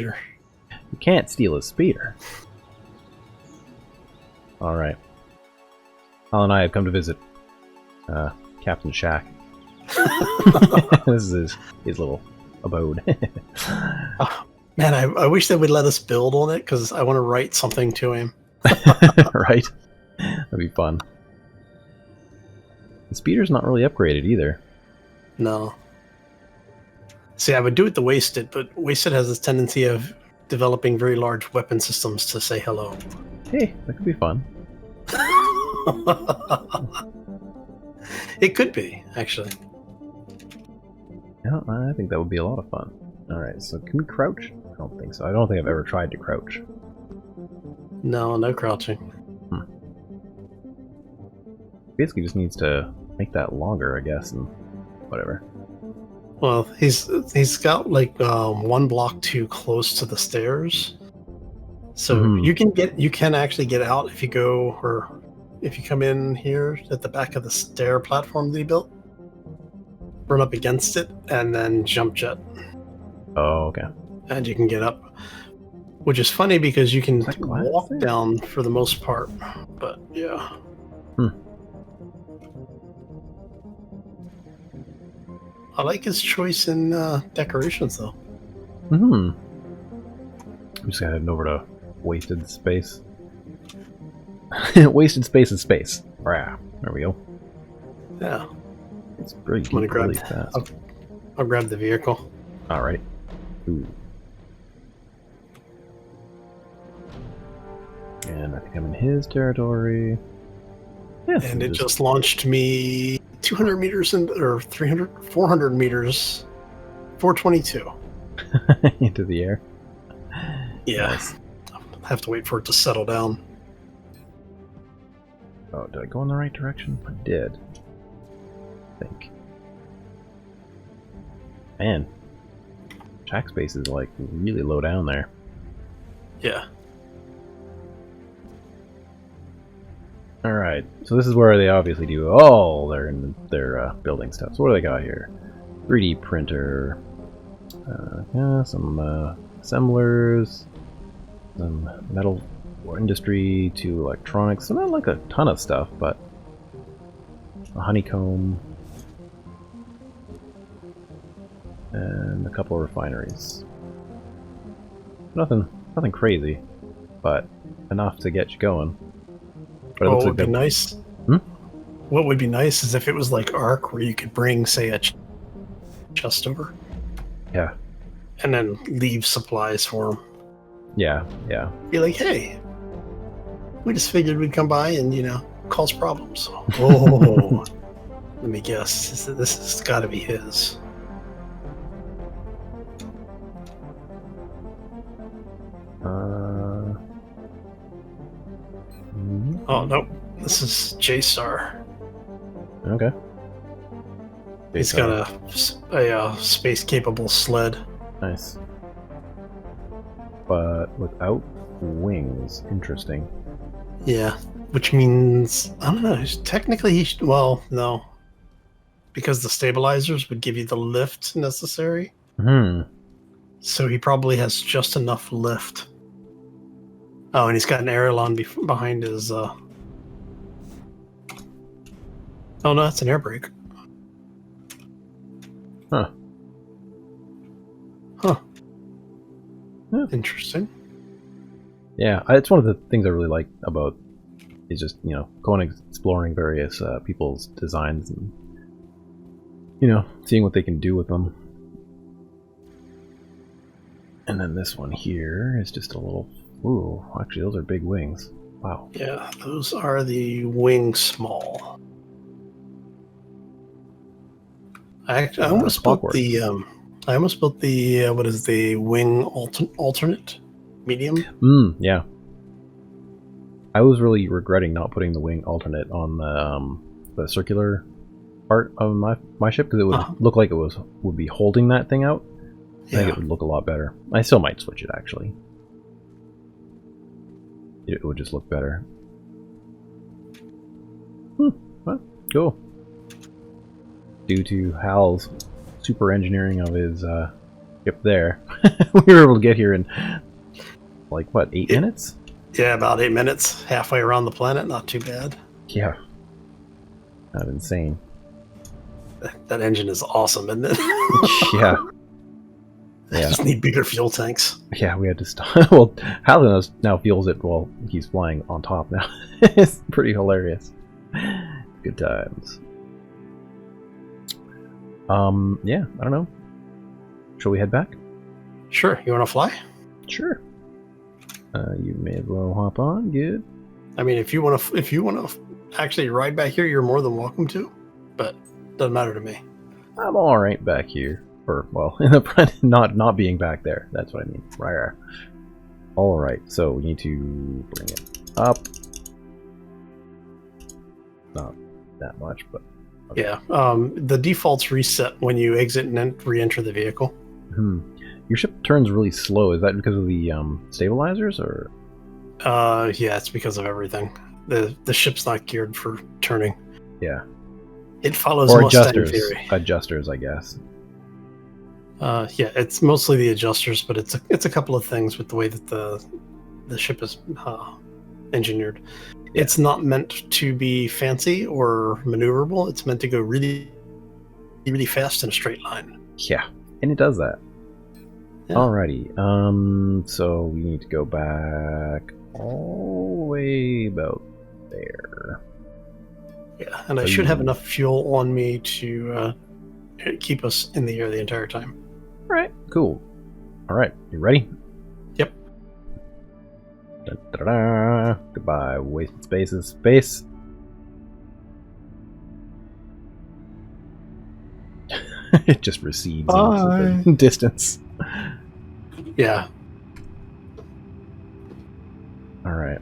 speeder. You can't steal a speeder. Alright. Al and I have come to visit Captain Shack. This is his little abode. Man, I wish they would let us build on it, because I want to write something to him. Right? That'd be fun. The speeder's not really upgraded either. No. See, I would do it the Wasted, but Wasted has this tendency of developing very large weapon systems to say hello. Hey, that could be fun. It could be, actually. Yeah, I think that would be a lot of fun. Alright, so can we crouch? I don't think so. I don't think I've ever tried to crouch. No, no crouching. Basically just needs to make that longer, I guess, and whatever. Well, he's got like one block too close to the stairs, so you can actually get out if you go, or if you come in here at the back of the stair platform that he built, run up against it, and then jump jet. Oh, okay. And you can get up, which is funny because you can walk thing? down for the most part, but yeah. I like his choice in decorations, though. I'm just gonna head over to Wasted Space. Wasted Space is space. Rah. There we go. Yeah. It's pretty I'm gonna grab really fast. I'll grab the vehicle. Alright. Ooh. And I think I'm in his territory. Yeah, And it just launched me 200 meters or 300, 400 meters, 422. into the air. Yeah. Nice. I have to wait for it to settle down. Oh, did I go in the right direction? I did. I think. Man. Shack space is like really low down there. Yeah. Alright, so this is where they obviously do all their building stuff. So what do they got here? 3D printer, yeah, some assemblers, some metal industry to electronics. So not like a ton of stuff, but a honeycomb and a couple of refineries. Nothing crazy, but enough to get you going. But What would be nice? Hmm? What would be nice is if it was like Ark, where you could bring, say, a chest over. Yeah. And then leave supplies for them. Yeah, yeah. Be like, hey, we just figured we'd come by and, cause problems. Oh, let me guess. This has got to be his. Oh, nope. This is J-Star. Okay. He's got a space-capable sled. Nice. But without wings. Interesting. Yeah, which means, I don't know, technically well, no. Because the stabilizers would give you the lift necessary. So he probably has just enough lift. Oh, and he's got an aileron behind his, Oh no, that's an air brake. Huh. Yeah. Interesting. Yeah, it's one of the things I really like about is just, going and exploring various people's designs and, seeing what they can do with them. And then this one here is just a little... Ooh, actually, those are big wings. Wow. Yeah, those are the wing small. I almost built the what is the wing alternate medium? Yeah. I was really regretting not putting the wing alternate on the circular part of my ship, because it would look like it would be holding that thing out. I think it would look a lot better. I still might switch it, actually. It would just look better. Well, cool. Due to Hal's super engineering of his Yep, there. We were able to get here in, like, what, 8 minutes? Yeah, about 8 minutes. Halfway around the planet. Not too bad. Yeah. Not insane. That engine is awesome, isn't it? Yeah. I just need bigger fuel tanks. Yeah, we had to stop. Well, Halden now fuels it while he's flying on top now. It's pretty hilarious. Good times. Yeah, I don't know. Shall we head back? Sure. You want to fly? Sure. You may as well hop on. Good. I mean, if you want to actually ride back here, you're more than welcome to. But doesn't matter to me. I'm all right back here. Or, well, in the front, not being back there. That's what I mean. Right. All right. So we need to bring it up. Not that much, but okay. Yeah. The defaults reset when you exit and then re-enter the vehicle. Your ship turns really slow. Is that because of the stabilizers, or? Yeah, it's because of everything. The ship's not geared for turning. Yeah. It follows or Mustang theory. Adjusters, I guess. Yeah, it's mostly the adjusters, but it's a couple of things with the way that the ship is engineered. Yeah. It's not meant to be fancy or maneuverable. It's meant to go really, really fast in a straight line. Yeah, and it does that. Yeah. Alrighty. So we need to go back all the way about there. Yeah, and I should have enough fuel on me to keep us in the air the entire time. All right, cool. All right, you ready? Yep. Da-da-da. Goodbye, wasted spaces. Space. It just recedes into the distance. Yeah. All right.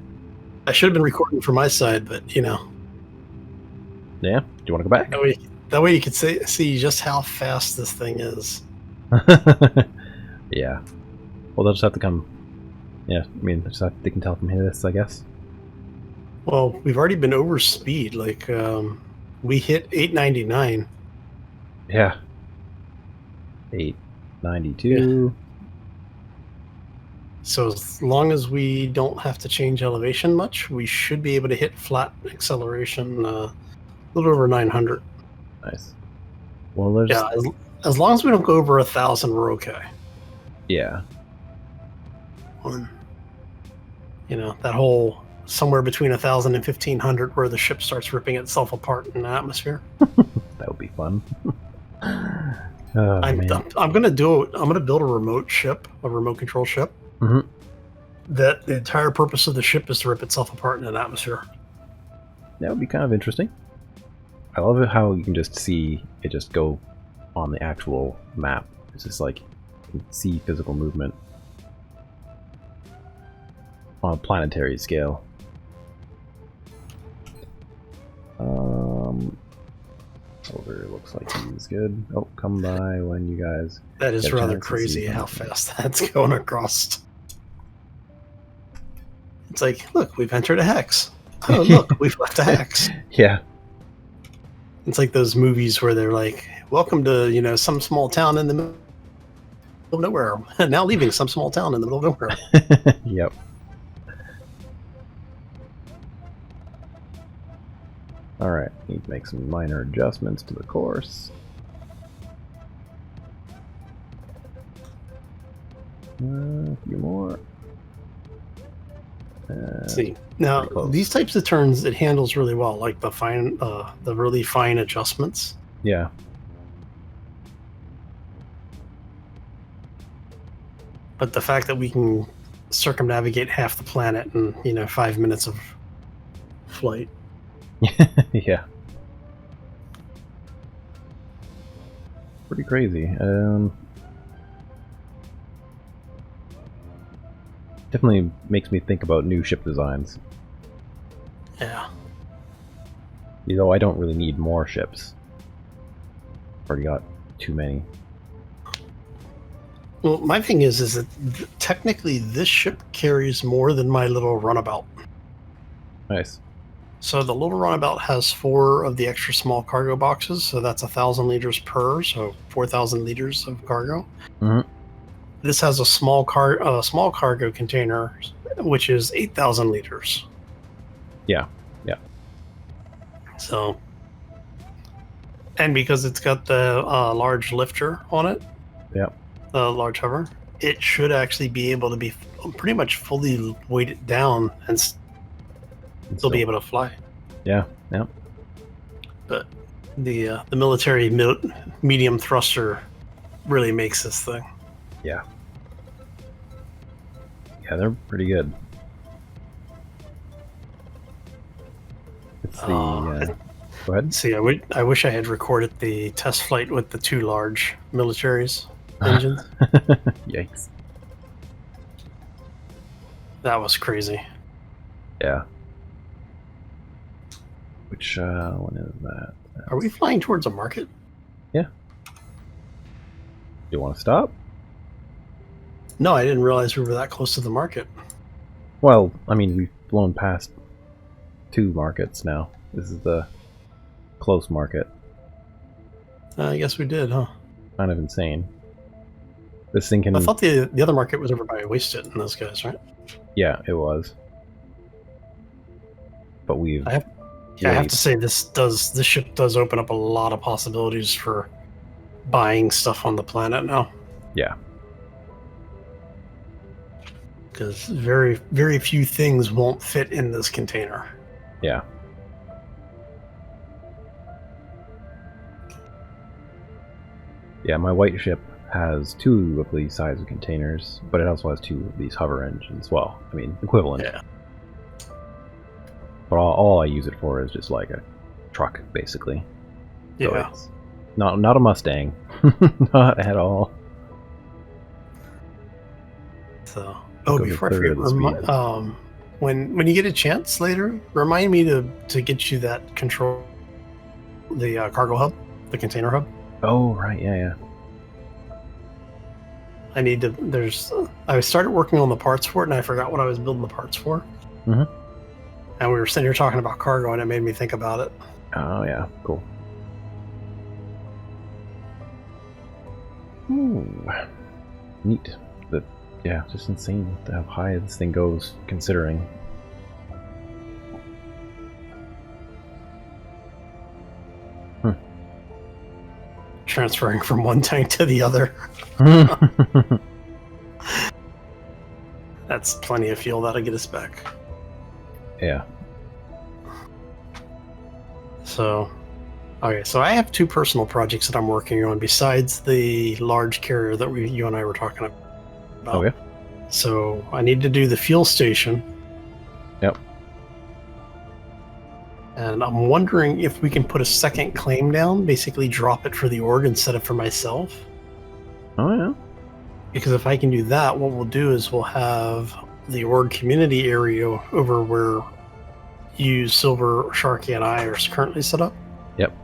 I should have been recording from my side, but you know. Yeah. Do you want to go back? That way you could see just how fast this thing is. Yeah. Well, they'll just have to come. Yeah, I mean, they can tell from this, I guess. Well, we've already been over speed. Like, we hit 899. Yeah. 892. Yeah. So as long as we don't have to change elevation much, we should be able to hit flat acceleration a little over 900. Nice. Well, there's... Yeah, as long as we don't go over 1,000, we're okay. Yeah. You know, that whole somewhere between 1,000 and 1,500 where the ship starts ripping itself apart in the atmosphere. That would be fun. I'm gonna build a remote control ship. Mm-hmm. That the entire purpose of the ship is to rip itself apart in an atmosphere. That would be kind of interesting. I love it how you can just see it just go on the actual map. It's just like you can see physical movement on a planetary scale. Over looks like he's good. Oh, come by when you guys. That is rather crazy how fast that's going across. It's like, look, we've entered a hex. Oh, look, we've left a hex. Yeah. It's like those movies where they're like, welcome to, some small town in the middle of nowhere. Now leaving some small town in the middle of nowhere. Yep. Alright, need to make some minor adjustments to the course. A few more. Let's see. Now, these types of turns, it handles really well, like the really fine adjustments. Yeah. But the fact that we can circumnavigate half the planet in, 5 minutes of flight. Yeah. Pretty crazy. Definitely makes me think about new ship designs. Yeah. Though I don't really need more ships. Already got too many. Well, my thing is that technically this ship carries more than my little runabout. Nice. So the little runabout has 4 of the extra small cargo boxes, so that's 1,000 liters per, so 4,000 liters of cargo. Mm-hmm. this has a small cargo container, which is 8,000 liters. Yeah, yeah. So, and because it's got the large lifter on it, Yep. the large hover, it should actually be able to be pretty much fully weighted down and still be able to fly. Yeah, yeah. But the military medium thruster really makes this thing. Yeah. Yeah, they're pretty good. It's the... go ahead. See, I wish I had recorded the test flight with the two large militaries engines. Yikes. That was crazy. Yeah. Which one is that? Are we flying towards a market? Yeah. You want to stop? No, I didn't realize we were that close to the market. Well, I mean, we've blown past 2 markets now. This is the close market. I guess we did, huh? Kind of insane. This thing can... I thought the other market was over by Wasted and those guys, right? Yeah, it was. But we've... I have to say this ship does open up a lot of possibilities for buying stuff on the planet now. Yeah. Because very, very few things won't fit in this container. Yeah. Yeah, my white ship has 2 of these size of containers, but it also has 2 of these hover engines. Well, I mean, equivalent. Yeah. But all I use it for is just like a truck, basically. Yeah. So it's not a Mustang. Not at all. So, before I forget, when you get a chance later, remind me to get you that control, the cargo hub, the container hub. Oh, right, yeah. I need to. I started working on the parts for it, and I forgot what I was building the parts for. Mm-hmm. And we were sitting here talking about cargo, and it made me think about it. Oh, yeah, cool. Ooh, neat. Yeah, just insane how high this thing goes, considering. Transferring from one tank to the other. That's plenty of fuel. That'll get us back. Yeah. So, okay, so I have 2 personal projects that I'm working on besides the large carrier that you and I were talking about. Oh, yeah? So I need to do the fuel station. Yep. And I'm wondering if we can put a second claim down, basically drop it for the org instead of for myself. Oh, yeah. Because if I can do that, what we'll do is we'll have the org community area over where you, Silver, Sharky, and I are currently set up. Yep.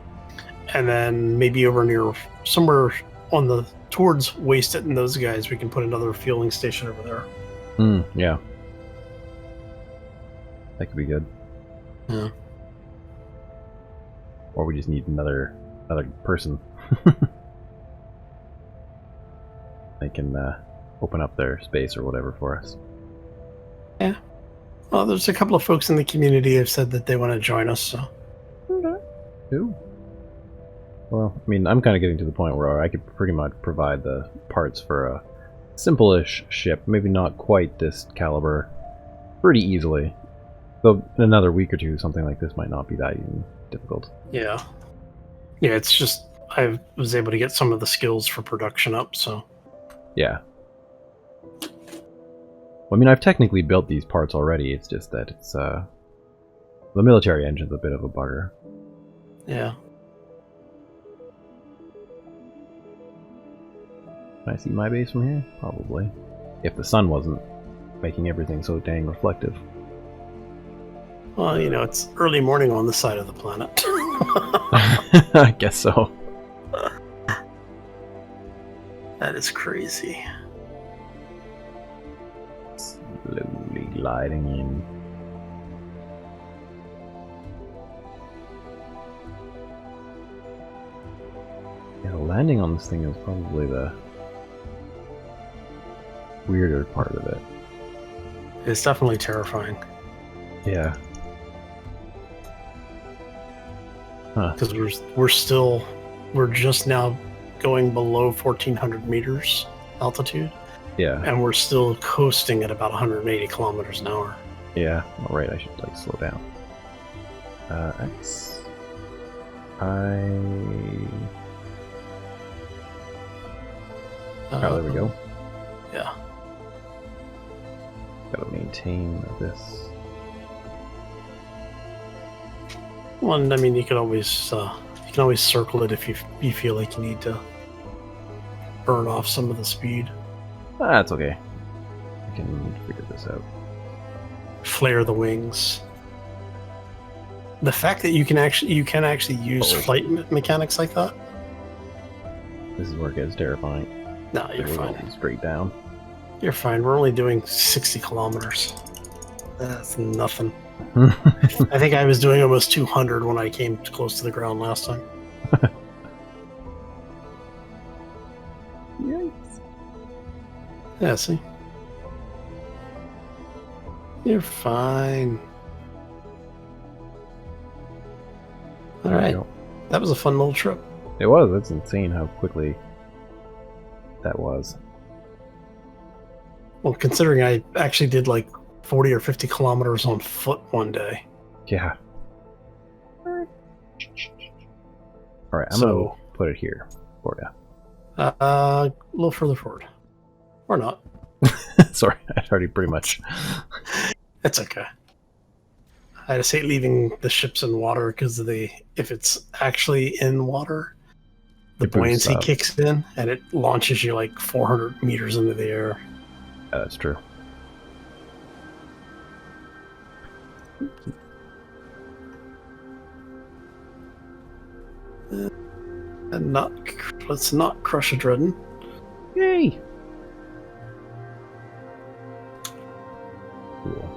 And then maybe over near somewhere on the towards Wasted and those guys, we can put another fueling station over there. Yeah. That could be good. Yeah. Or we just need another person. They can open up their space or whatever for us. Yeah. Well, there's a couple of folks in the community who have said that they want to join us, so. Okay. Cool. Well, I mean, I'm kind of getting to the point where I could pretty much provide the parts for a simple-ish ship, maybe not quite this caliber, pretty easily. Though in another week or two, something like this might not be that even difficult. Yeah. Yeah, it's just I was able to get some of the skills for production up, so. Yeah. Well, I mean, I've technically built these parts already, it's just that it's, the military engine's a bit of a bugger. Yeah. Can I see my base from here? Probably. If the sun wasn't making everything so dang reflective. Well, you know, it's early morning on this side of the planet. I guess so. That is crazy. Slowly gliding in. Yeah, the landing on this thing is probably the weirder part of it. It's definitely terrifying. Yeah. Huh. Because we're just now going below 1,400 meters altitude. Yeah. And we're still coasting at about 180 kilometers an hour. Yeah. All right. I should like slow down. X. Oh, there we go. Yeah. Gotta maintain this. Well, I mean, you can always circle it if you feel like you need to burn off some of the speed. That's okay. I can figure this out. Flare the wings. The fact that you can actually use flight mechanics like that. This is where it gets terrifying. No, you're fine. Straight down. You're fine. We're only doing 60 kilometers. That's nothing. I think I was doing almost 200 when I came close to the ground last time. Yikes. Yeah, see? You're fine. Alright. That was a fun little trip. It was. That's insane how quickly that was. Well, considering I actually did like 40 or 50 kilometers on foot one day. Yeah. Alright, I'm going to put it here for you. A little further forward. Or not. Sorry, I already pretty much. It's okay. I just hate leaving the ships in water because if it's actually in water, the buoyancy kicks in and it launches you like 400 meters into the air. Yeah, that's true. And let's not crush Adreden. Yay! Cool.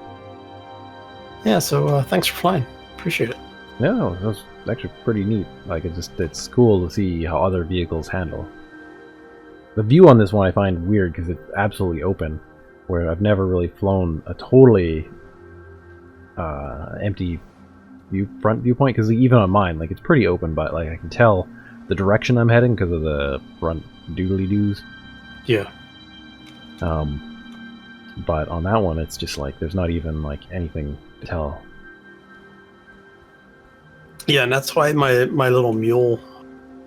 Yeah, so thanks for flying. Appreciate it. No, that was actually pretty neat. Like, it's cool to see how other vehicles handle. The view on this one I find weird because it's absolutely open, where I've never really flown a totally empty front viewpoint, because even on mine, like, it's pretty open, but like I can tell the direction I'm heading because of the front doodly-doos. Yeah. But on that one, it's just like there's not even like anything to tell. Yeah, and that's why my little mule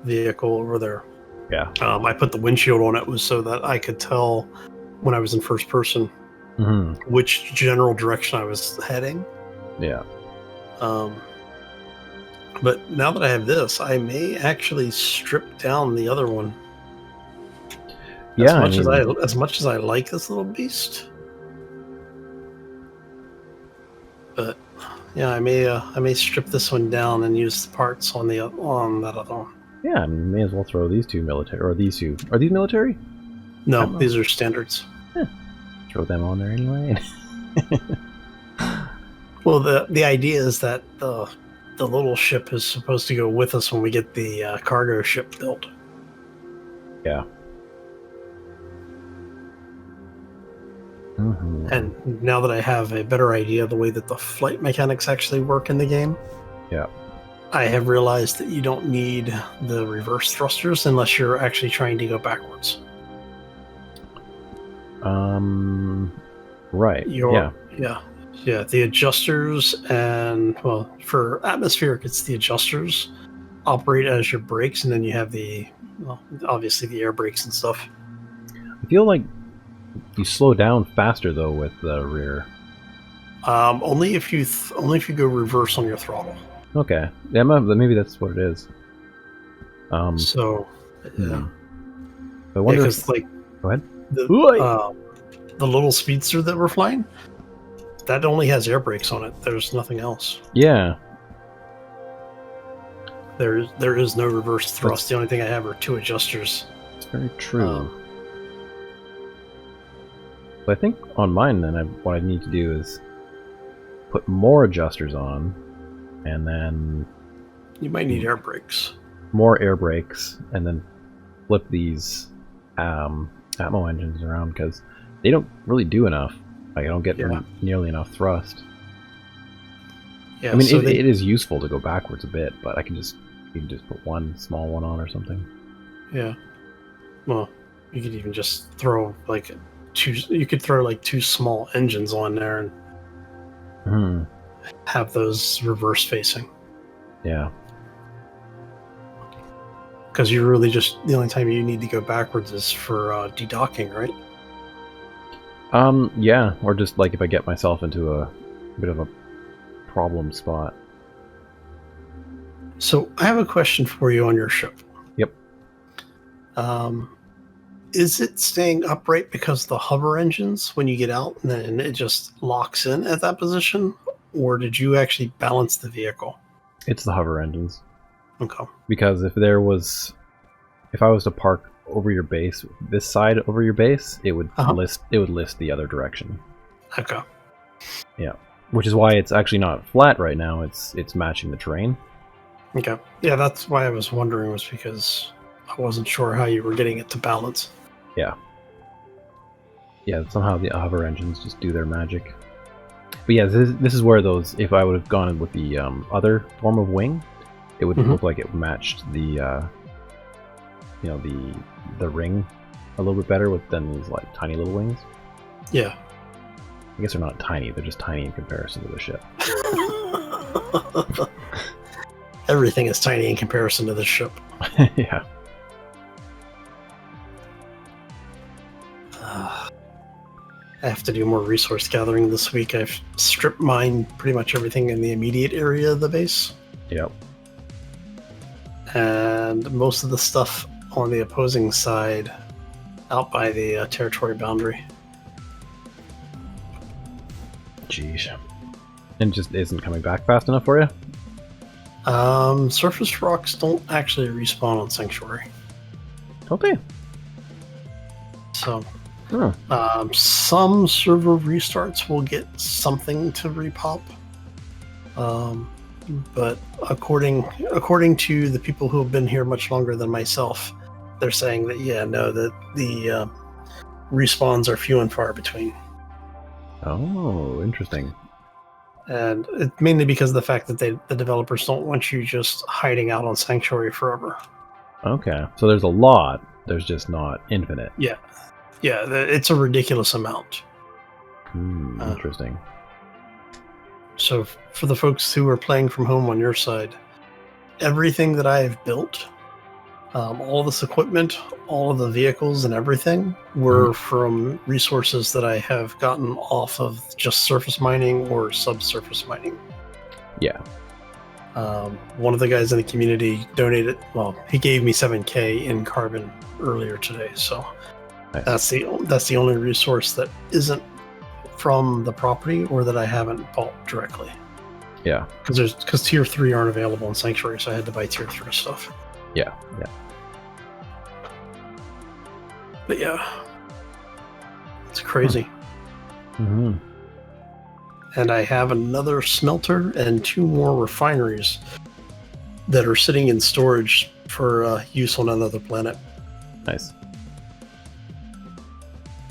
vehicle over there. Yeah. I put the windshield on it was so that I could tell when I was in first person which general direction I was heading. Yeah. But now that I have this, I may actually strip down the other one. Yeah. As much as I like this little beast. But yeah, I may strip this one down and use the parts on that other one. Yeah, I may as well throw these two military, or these two. Are these military? No, these are standards. Throw them on there anyway. Well, the idea is that the little ship is supposed to go with us when we get the cargo ship built. Yeah. And now that I have a better idea of the way that the flight mechanics actually work in the game, yeah, I have realized that you don't need the reverse thrusters unless you're actually trying to go backwards. Right. Yeah. The adjusters and, well, for atmospheric, it's the adjusters operate as your brakes, and then you have obviously the air brakes and stuff. I feel like you slow down faster though with the rear. Only if you go reverse on your throttle. Okay. Yeah, maybe that's what it is. So, yeah. I wonder. Yeah, 'cause, like, go ahead. The little speedster that we're flying, that only has air brakes on it. There's nothing else. Yeah. There is no reverse thrust. The only thing I have are two adjusters. It's very true. So I think on mine then, what I need to do is put more adjusters on, and then you might need air brakes. More air brakes, and then flip these ammo engines around, because they don't really do enough. Like, I don't get Yeah. nearly enough thrust. Yeah, I mean, so it is useful to go backwards a bit, but you can just put one small one on or something. Yeah. Well, you could even just throw like you could throw like 2 small engines on there and have those reverse facing. Yeah. Because you're really just, the only time you need to go backwards is for dedocking, right? Yeah, or just like if I get myself into a bit of a problem spot. So I have a question for you on your ship. Yep. Is it staying upright because the hover engines, when you get out, and then it just locks in at that position? Or did you actually balance the vehicle? It's the hover engines. Okay. Because if I was to park over your base, this side over your base, it would list the other direction. Okay. Yeah. Which is why it's actually not flat right now, it's matching the terrain. Okay. Yeah, that's why I was wondering, was because I wasn't sure how you were getting it to balance. Yeah. Yeah, somehow the hover engines just do their magic. But yeah, this is where those, if I would have gone with the other form of wing, it would look like it matched the the ring a little bit better than these like tiny little wings. Yeah. I guess they're not tiny, they're just tiny in comparison to the ship. Everything is tiny in comparison to the ship. Yeah. I have to do more resource gathering this week. I've strip mined pretty much everything in the immediate area of the base. Yep. And most of the stuff on the opposing side out by the territory boundary. Jeez. And just isn't coming back fast enough for you? Surface rocks don't actually respawn on Sanctuary. Don't they? So, some server restarts will get something to repop. But according to the people who have been here much longer than myself, they're saying that that the respawns are few and far between. Oh, interesting. And it's mainly because of the fact that the developers don't want you just hiding out on Sanctuary forever. Okay, so there's a lot. There's just not infinite. Yeah, it's a ridiculous amount. Interesting. So for the folks who are playing from home on your side, everything that I have built, all this equipment, all of the vehicles and everything were from resources that I have gotten off of just surface mining or subsurface mining. Yeah. One of the guys in the community donated, he gave me 7K in carbon earlier today, so nice. That's the only resource that isn't from the property or that I haven't bought directly. Yeah. Because tier 3 aren't available in Sanctuary, so I had to buy tier 3 stuff. Yeah. But yeah, it's crazy. Mm-hmm. And I have another smelter and 2 more refineries that are sitting in storage for use on another planet. Nice.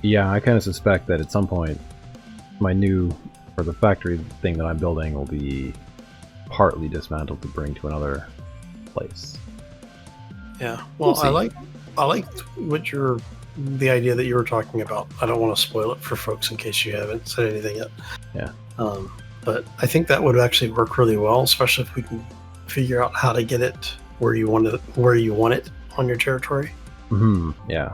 Yeah, I kind of suspect that at some point the factory thing that I'm building will be partly dismantled to bring to another place. Yeah, well, I like the idea that you were talking about. I don't want to spoil it for folks in case you haven't said anything yet. Yeah. But I think that would actually work really well, especially if we can figure out how to get it where you want it on your territory. Mm-hmm. Yeah.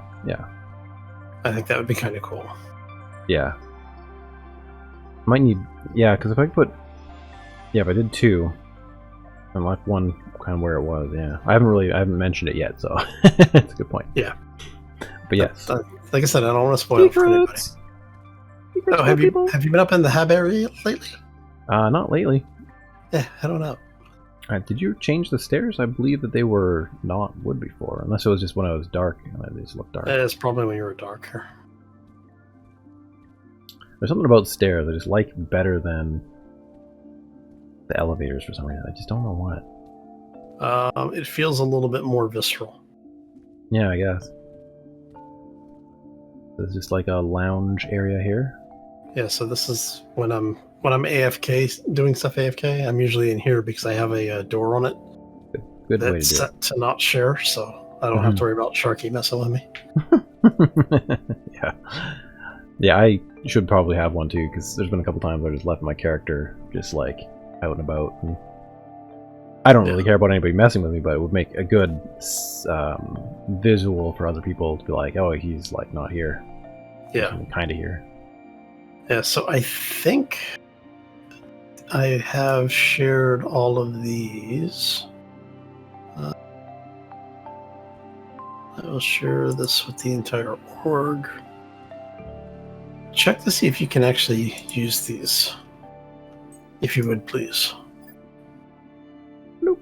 I think that would be kind of cool. Yeah. Might need, because if I did 2 and left 1 kind of where it was, I haven't mentioned it yet, so that's a good point. Yeah. But yes. Like I said, I don't want to spoil it for anybody. Have you been up in the Hab area lately? Not lately. Yeah, head on up. Did you change the stairs? I believe that they were not wood before, unless it was just when I was dark and they just looked dark. It's probably when you were darker. There's something about stairs I just like better than the elevators for some reason. I just don't know what. It feels a little bit more visceral. Yeah, I guess. There's just like a lounge area here. Yeah, so this is when I'm AFK doing stuff AFK. I'm usually in here because I have a door on it. Good way to do that's set to not share, so I don't have to worry about Sharky messing with me. Yeah, I should probably have one too, because there's been a couple times I just left my character just like out and about. And I don't really care about anybody messing with me, but it would make a good visual for other people to be like, oh, he's like not here. Yeah. Kind of here. Yeah, so I think I have shared all of these. I will share this with the entire org. Check to see if you can actually use these. If you would, please. Nope.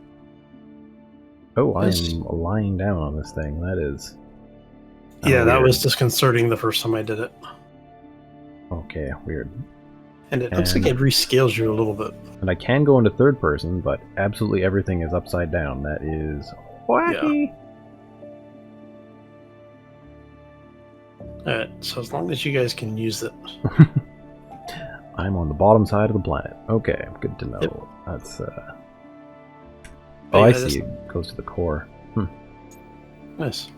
Oh, I am lying down on this thing. That is... Yeah, that was disconcerting the first time I did it. Okay, weird. And it looks like it rescales you a little bit. And I can go into third person, but absolutely everything is upside down. That is wacky. Yeah. Alright, so as long as you guys can use it. I'm on the bottom side of the planet. Okay, good to know. Yep. That's, Oh, I see. It goes to the core. Nice.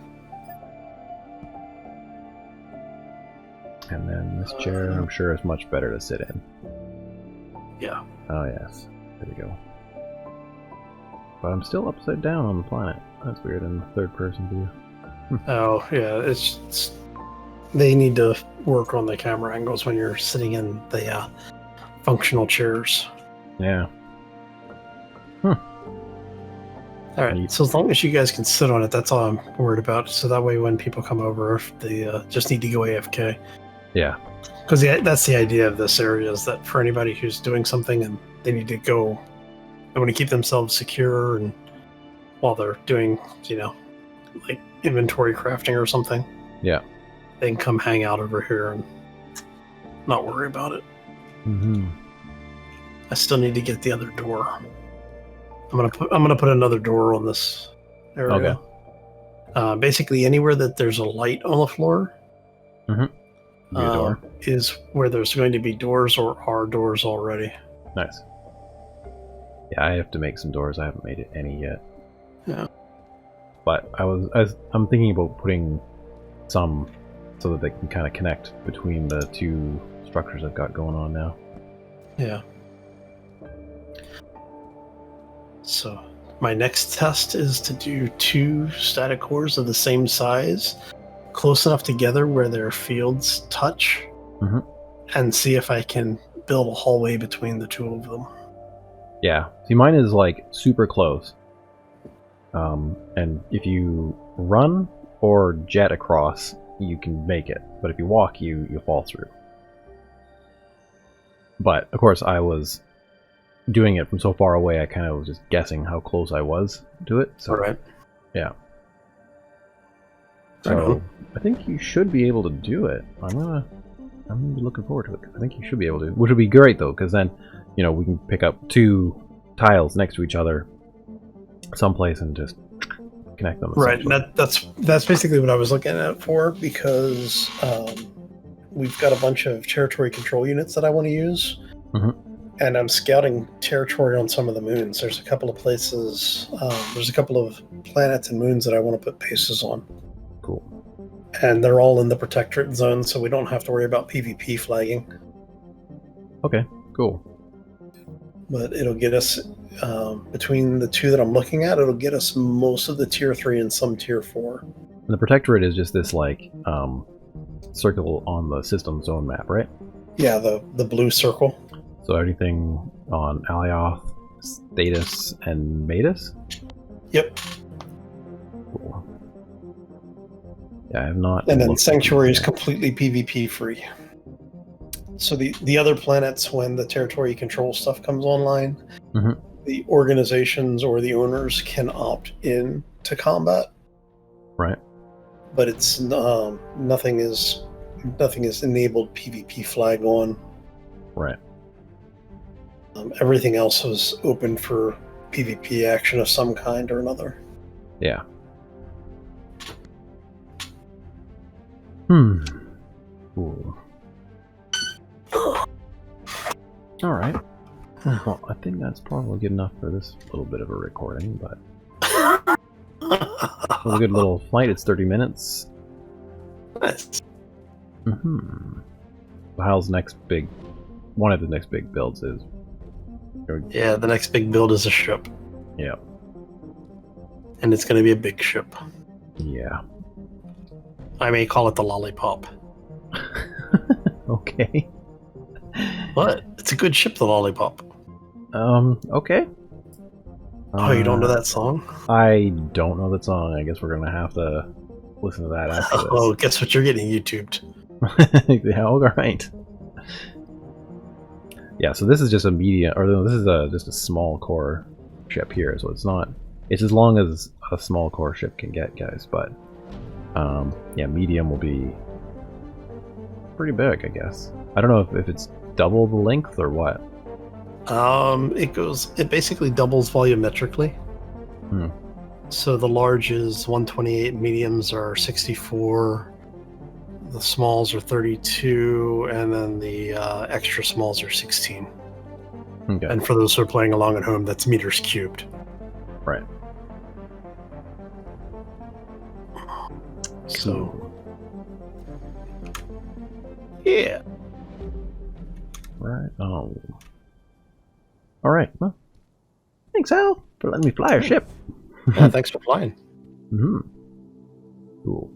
And then this chair, I'm sure, is much better to sit in. Yeah. Oh, yes. There we go. But I'm still upside down on the planet. That's weird in the third-person view. Oh, yeah. It's they need to work on the camera angles when you're sitting in the functional chairs. Yeah. Alright, so as long as you guys can sit on it, that's all I'm worried about. So that way when people come over, if they just need to go AFK. Yeah. Because that's the idea of this area, is that for anybody who's doing something and they need to go, they want to keep themselves secure, and while they're doing, like inventory crafting or something. Yeah. They can come hang out over here and not worry about it. I still need to get the other door. I'm gonna put another door on this area. Okay. Basically, anywhere that there's a light on the floor, is where there's going to be doors or are doors already. Nice. Yeah, I have to make some doors. I haven't made any yet. Yeah. But I'm thinking about putting some so that they can kind of connect between the two structures I've got going on now. Yeah. So my next test is to do 2 static cores of the same size, close enough together where their fields touch, and see if I can build a hallway between the 2 of them. Yeah. See, mine is like super close. And if you run or jet across, you can make it. But if you walk, you fall through. But, of course, I was doing it from so far away, I kind of was just guessing how close I was to it. So, Alright. Yeah. So, I think you should be able to do it. I'm gonna be looking forward to it. I think you should be able to. Which would be great, though, because then, we can pick up 2 tiles next to each other someplace and just connect them. Right, and that's basically what I was looking at for, because we've got a bunch of territory control units that I want to use, and I'm scouting territory on some of the moons. There's a couple of places, there's a couple of planets and moons that I want to put bases on. Cool. And they're all in the protectorate zone, so we don't have to worry about PvP flagging. Okay, cool. But it'll get us, between the 2 that I'm looking at, it'll get us most of the tier 3 and some tier 4. And the protectorate is just this, like, circle on the system zone map, right? Yeah, the blue circle. So everything on Alioth, Status, and Matus? Yep. Cool. Yeah, I have not... And then Sanctuary is completely PvP free. So the other planets, when the territory control stuff comes online, the organizations or the owners can opt in to combat. Right. But it's nothing is enabled PvP flag on. Right. Everything else is open for PvP action of some kind or another. Yeah. Cool. Alright. Well, I think that's probably good enough for this little bit of a recording, but... a good little flight, it's 30 minutes. Nice. How's next big... one of the next big builds is... Yeah, the next big build is a ship. Yeah. And it's going to be a big ship. Yeah. I may call it the Lollipop. Okay. What? It's a good ship, the Lollipop. Okay. Oh, you don't know that song? I don't know that song. I guess we're gonna have to listen to that after this. Oh, guess what you're getting YouTubed. Yeah, alright. Yeah, so this is just a medium, or no, this is just a small core ship here, so it's not... It's as long as a small core ship can get, guys, but... yeah, medium will be... pretty big, I guess. I don't know if it's double the length or what. It basically doubles volumetrically. So the large is 128, mediums are 64, the smalls are 32, and then the extra smalls are 16. Okay. And for those who are playing along at home, that's meters cubed. Right. So, yeah. Right. Oh. All right. Well, thanks, Al, for letting me fly a ship. Yeah, thanks for flying. Cool.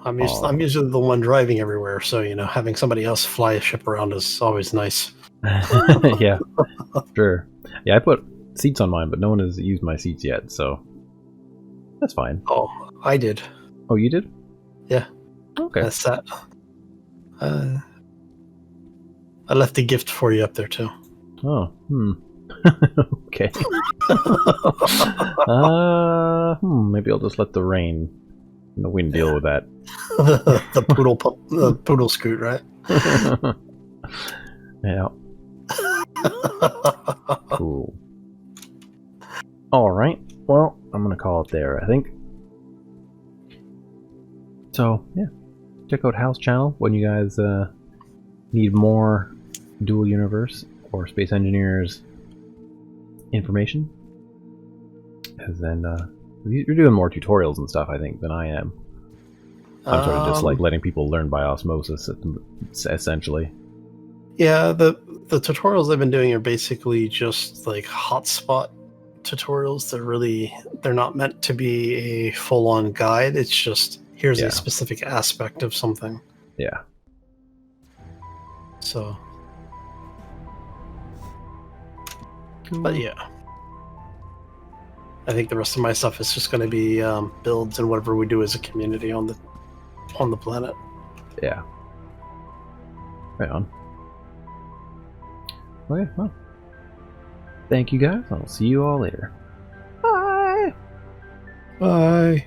I'm usually the one driving everywhere, so having somebody else fly a ship around is always nice. Yeah, sure. Yeah, I put seats on mine, but no one has used my seats yet, so that's fine. Oh, I did. Oh, you did? Yeah. Okay. That's that. I left a gift for you up there too. Oh, okay. Maybe I'll just let the rain and the wind deal with that. the poodle scoot, right? Yeah. Cool. Alright, well, I'm gonna call it there, I think. So, yeah. Check out Hal's channel when you guys need more Dual Universe or Space Engineers information. Because then, you're doing more tutorials and stuff, I think, than I am. I'm sort of just like letting people learn by osmosis, essentially. Yeah, the tutorials I've been doing are basically just like hotspot tutorials. They're not meant to be a full-on guide. It's just here's a specific aspect of something. Yeah. So, but yeah, I think the rest of my stuff is just going to be builds and whatever we do as a community on the planet. Yeah. Right on. Okay, well. Thank you guys. I'll see you all later. Bye! Bye!